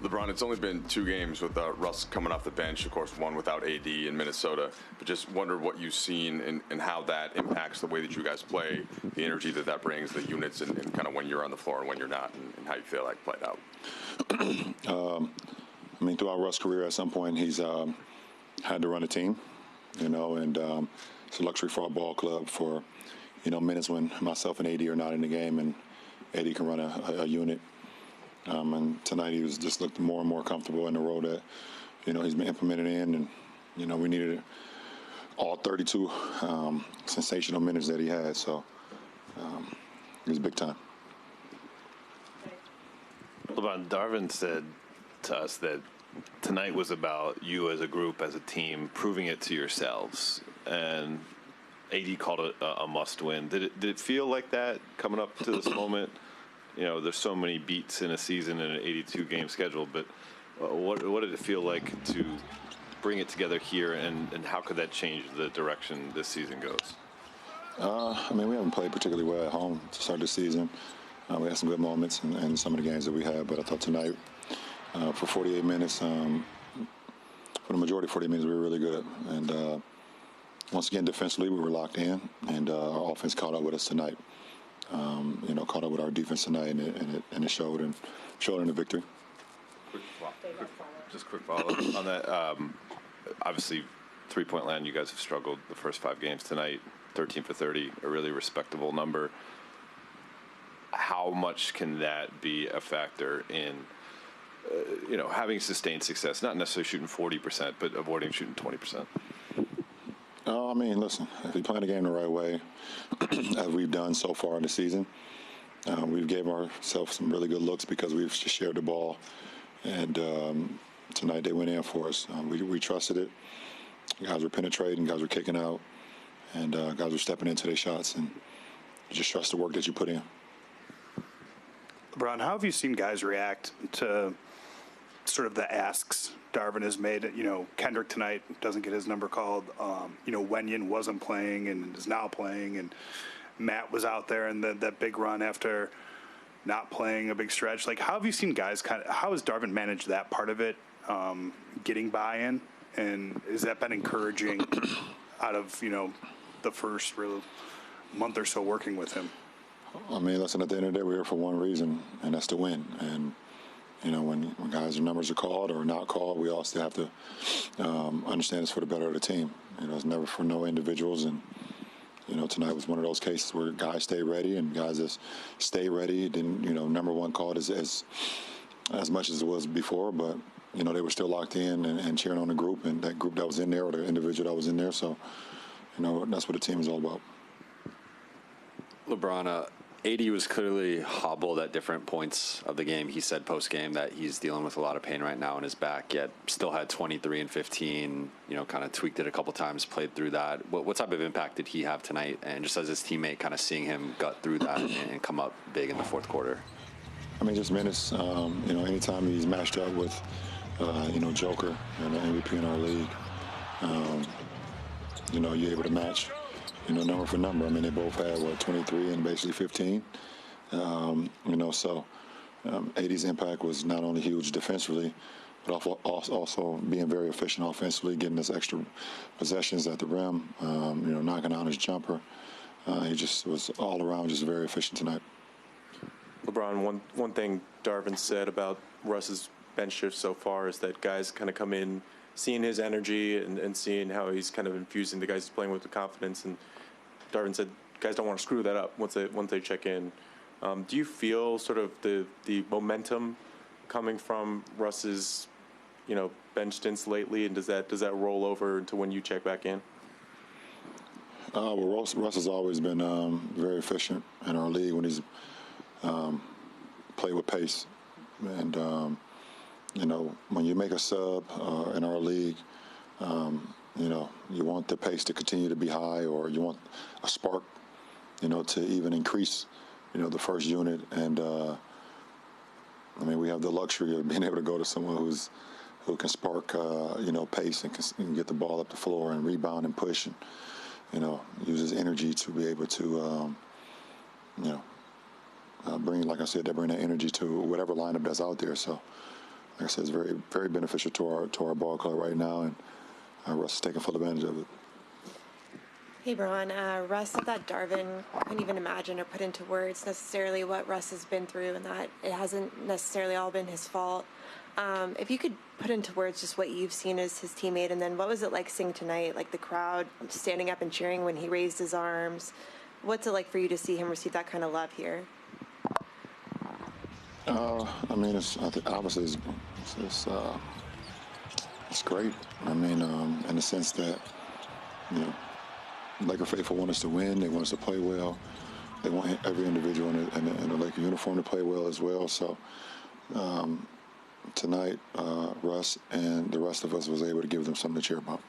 LeBron, it's only been 2 games with Russ coming off the bench, of course, one without AD in Minnesota. But just wonder what you've seen and how that impacts the way that you guys play, the energy that brings, the units, and kind of when you're on the floor and when you're not, and how you feel like played out. I mean, throughout Russ' career, at some point, he's had to run a team, and it's a luxury for our ball club for, minutes when myself and AD are not in the game and AD can run a unit. And tonight he just looked more and more comfortable in the role that, he's been implemented in. And, we needed all 32 sensational minutes that he had. So it was big time. LeBron, Darvin said to us that tonight was about you as a group, as a team, proving it to yourselves. And AD called it a must-win. Did it feel like that coming up to this moment? There's so many beats in a season and an 82-game schedule, but what did it feel like to bring it together here, and how could that change the direction this season goes? I mean, we haven't played particularly well at home to start the season. We had some good moments in some of the games that we had, but I thought tonight, for 48 minutes, for the majority of 40 minutes, we were really good. And once again, defensively, we were locked in, and our offense caught up with us tonight. Caught up with our defense tonight, and it showed in the victory. Quick follow-up on that. Obviously, three-point land, you guys have struggled the first 5 games tonight. 13 for 30, a really respectable number. How much can that be a factor in, having sustained success? Not necessarily shooting 40%, but avoiding shooting 20%. I mean, listen, if we play the game the right way, as we've done so far in the season, we've gave ourselves some really good looks because we've just shared the ball. And tonight they went in for us. We trusted it. Guys were penetrating, guys were kicking out, and guys were stepping into their shots. And you just trust the work that you put in. LeBron, how have you seen guys react to sort of the asks Darvin has made? Kendrick tonight doesn't get his number called. Wenyen wasn't playing and is now playing, and Matt was out there in that big run after not playing a big stretch. Like, how have you seen guys how has Darvin managed that part of it, getting buy-in, and has that been encouraging out of, the first real month or so working with him? I mean, listen, at the end of the day, we're here for one reason, and that's to win. And when guys' numbers are called or not called, we all still have to understand it's for the better of the team. It's never for no individuals. And, tonight was one of those cases where guys stay ready, and guys that stay ready didn't, number one called as much as it was before. But, they were still locked in and cheering on the group, and that group that was in there or the individual that was in there. So, that's what the team is all about. LeBron, AD was clearly hobbled at different points of the game. He said post-game that he's dealing with a lot of pain right now in his back, yet still had 23 and 15, kind of tweaked it a couple times, played through that. What type of impact did he have tonight? And just as his teammate, kind of seeing him gut through that and come up big in the fourth quarter? I mean, just minutes. Anytime he's matched up with, Joker and the MVP in our league, you're able to match. Number for number. I mean, they both had, 23 and basically 15. So AD's impact was not only huge defensively, but also being very efficient offensively, getting us extra possessions at the rim, knocking out his jumper. He just was all around just very efficient tonight. LeBron, one thing Darvin said about Russ's bench shift so far is that guys kind of come in seeing his energy and seeing how he's kind of infusing the guys he's playing with the confidence. And Darvin said guys don't want to screw that up once they check in. Do you feel sort of the momentum coming from Russ's, bench stints lately, and does that roll over into when you check back in? Well, Russ has always been very efficient in our league when he's played with pace. And, when you make a sub in our league, you want the pace to continue to be high, or you want a spark, to even increase, the first unit. And, we have the luxury of being able to go to someone who can spark, pace and can get the ball up the floor and rebound and push and, uses energy to be able to, bring, like I said, they bring that energy to whatever lineup that's out there. So like I said, it's very, very beneficial to our ball club right now, and Russ is taking full advantage of it. Hey, Bron. Russ said that Darvin couldn't even imagine or put into words necessarily what Russ has been through, and that it hasn't necessarily all been his fault. If you could put into words just what you've seen as his teammate, and then what was it like seeing tonight, like the crowd standing up and cheering when he raised his arms? What's it like for you to see him receive that kind of love here? I mean, obviously it's great. I mean, in the sense that, you know, Laker faithful want us to win. They want us to play well. They want every individual in the Laker uniform to play well as well. So tonight, Russ and the rest of us was able to give them something to cheer about.